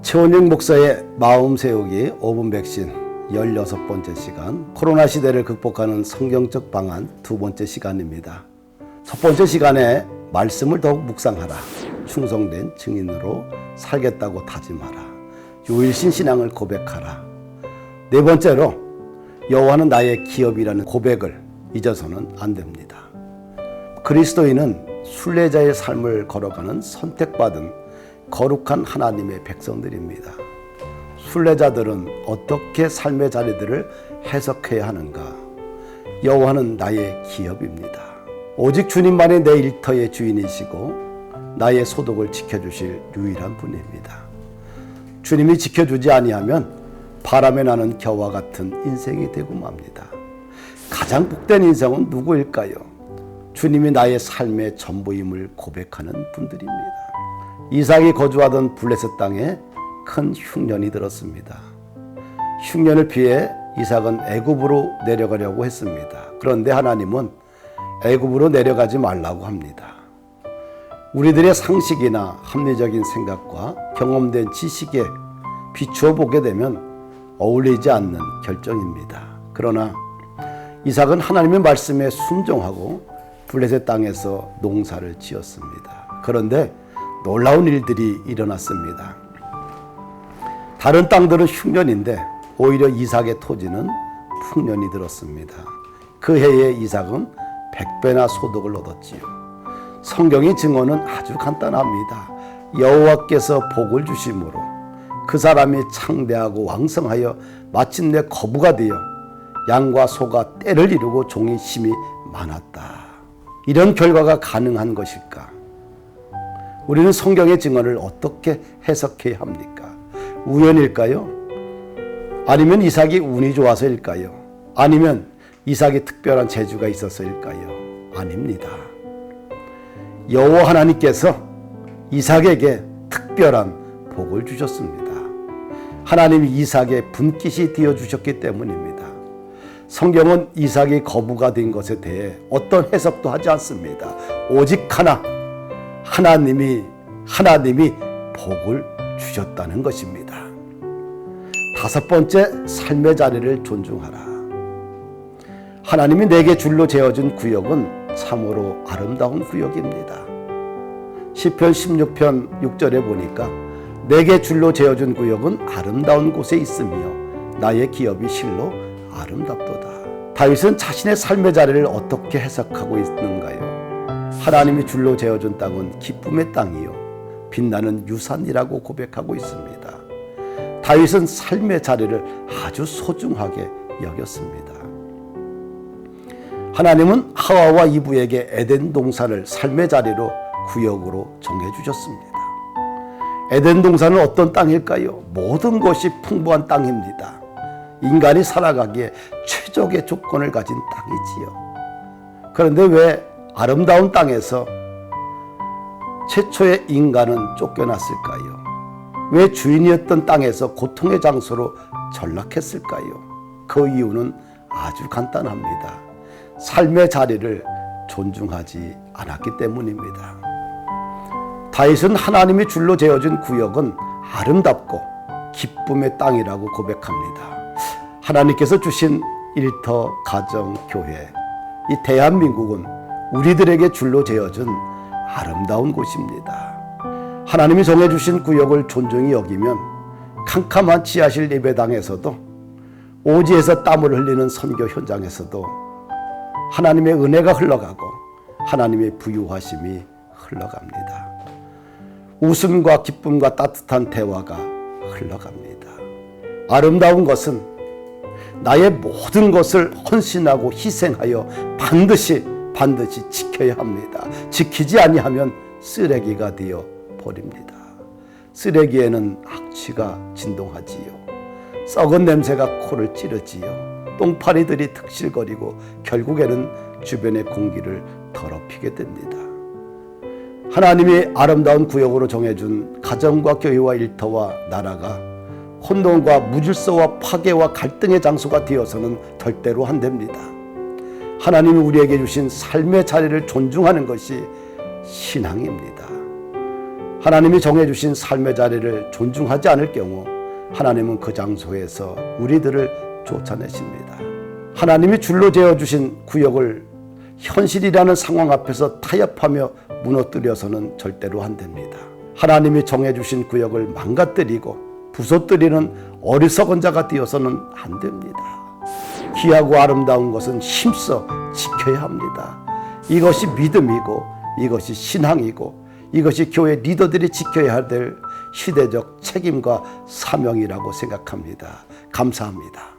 최원영 목사의 마음 세우기 5분 백신 16번째 시간, 코로나 시대를 극복하는 성경적 방안 2번째 시간입니다. 첫 번째 시간에 말씀을 더욱 묵상하라, 충성된 증인으로 살겠다고 다짐하라, 유일신 신앙을 고백하라. 네 번째로 여호와는 나의 기업이라는 고백을 잊어서는 안 됩니다. 그리스도인은 순례자의 삶을 걸어가는 선택받은 거룩한 하나님의 백성들입니다. 순례자들은 어떻게 삶의 자리들을 해석해야 하는가? 여호와는 나의 기업입니다. 오직 주님만이 내 일터의 주인이시고 나의 소득을 지켜주실 유일한 분입니다. 주님이 지켜주지 아니하면 바람에 나는 겨와 같은 인생이 되고 맙니다. 가장 복된 인생은 누구일까요? 주님이 나의 삶의 전부임을 고백하는 분들입니다. 이삭이 거주하던 블레셋 땅에 큰 흉년이 들었습니다. 흉년을 피해 이삭은 애굽으로 내려가려고 했습니다. 그런데 하나님은 애굽으로 내려가지 말라고 합니다. 우리들의 상식이나 합리적인 생각과 경험된 지식에 비추어 보게 되면 어울리지 않는 결정입니다. 그러나 이삭은 하나님의 말씀에 순종하고 블레셋 땅에서 농사를 지었습니다. 그런데 놀라운 일들이 일어났습니다. 다른 땅들은 흉년인데 오히려 이삭의 토지는 풍년이 들었습니다. 그 해에 이삭은 100배나 소득을 얻었지요. 성경의 증언은 아주 간단합니다. 여호와께서 복을 주심으로 그 사람이 창대하고 왕성하여 마침내 거부가 되어 양과 소가 떼를 이루고 종이 힘이 많았다. 이런 결과가 가능한 것일까? 우리는 성경의 증언을 어떻게 해석해야 합니까? 우연일까요? 아니면 이삭이 운이 좋아서일까요? 아니면 이삭이 특별한 재주가 있어서일까요? 아닙니다. 여호와 하나님께서 이삭에게 특별한 복을 주셨습니다. 하나님이 이삭의 분깃이 되어주셨기 때문입니다. 성경은 이삭이 거부가 된 것에 대해 어떤 해석도 하지 않습니다. 오직 하나님이 복을 주셨다는 것입니다. 다섯 번째, 삶의 자리를 존중하라. 하나님이 내게 줄로 재어준 구역은 참으로 아름다운 구역입니다. 시편 16편 6절에 보니까 내게 줄로 재어준 구역은 아름다운 곳에 있으며 나의 기업이 실로 아름답도다. 다윗은 자신의 삶의 자리를 어떻게 해석하고 있는가요? 하나님이 줄로 재어준 땅은 기쁨의 땅이요 빛나는 유산이라고 고백하고 있습니다. 다윗은 삶의 자리를 아주 소중하게 여겼습니다. 하나님은 하와와 이브에게 에덴 동산을 삶의 자리로 구역으로 정해주셨습니다. 에덴 동산은 어떤 땅일까요? 모든 것이 풍부한 땅입니다. 인간이 살아가기에 최적의 조건을 가진 땅이지요. 그런데 왜 아름다운 땅에서 최초의 인간은 쫓겨났을까요? 왜 주인이었던 땅에서 고통의 장소로 전락했을까요? 그 이유는 아주 간단합니다. 삶의 자리를 존중하지 않았기 때문입니다. 다윗은 하나님이 줄로 재어준 구역은 아름답고 기쁨의 땅이라고 고백합니다. 하나님께서 주신 일터, 가정, 교회, 이 대한민국은 우리들에게 줄로 재어준 아름다운 곳입니다. 하나님이 정해주신 구역을 존중히 여기면 캄캄한 지하실 예배당에서도, 오지에서 땀을 흘리는 선교 현장에서도 하나님의 은혜가 흘러가고 하나님의 부유하심이 흘러갑니다. 웃음과 기쁨과 따뜻한 대화가 흘러갑니다. 아름다운 것은 나의 모든 것을 헌신하고 희생하여 반드시 지켜야 합니다. 지키지 아니하면 쓰레기가 되어 버립니다. 쓰레기에는 악취가 진동하지요. 썩은 냄새가 코를 찌르지요. 똥파리들이 득실거리고 결국에는 주변의 공기를 더럽히게 됩니다. 하나님이 아름다운 구역으로 정해준 가정과 교회와 일터와 나라가 혼돈과 무질서와 파괴와 갈등의 장소가 되어서는 절대로 안 됩니다. 하나님이 우리에게 주신 삶의 자리를 존중하는 것이 신앙입니다. 하나님이 정해주신 삶의 자리를 존중하지 않을 경우 하나님은 그 장소에서 우리들을 쫓아내십니다. 하나님이 줄로 재어주신 구역을 현실이라는 상황 앞에서 타협하며 무너뜨려서는 절대로 안 됩니다. 하나님이 정해주신 구역을 망가뜨리고 부서뜨리는 어리석은 자가 되어서는 안 됩니다. 귀하고 아름다운 것은 힘써 지켜야 합니다. 이것이 믿음이고 이것이 신앙이고 이것이 교회 리더들이 지켜야 될 시대적 책임과 사명이라고 생각합니다. 감사합니다.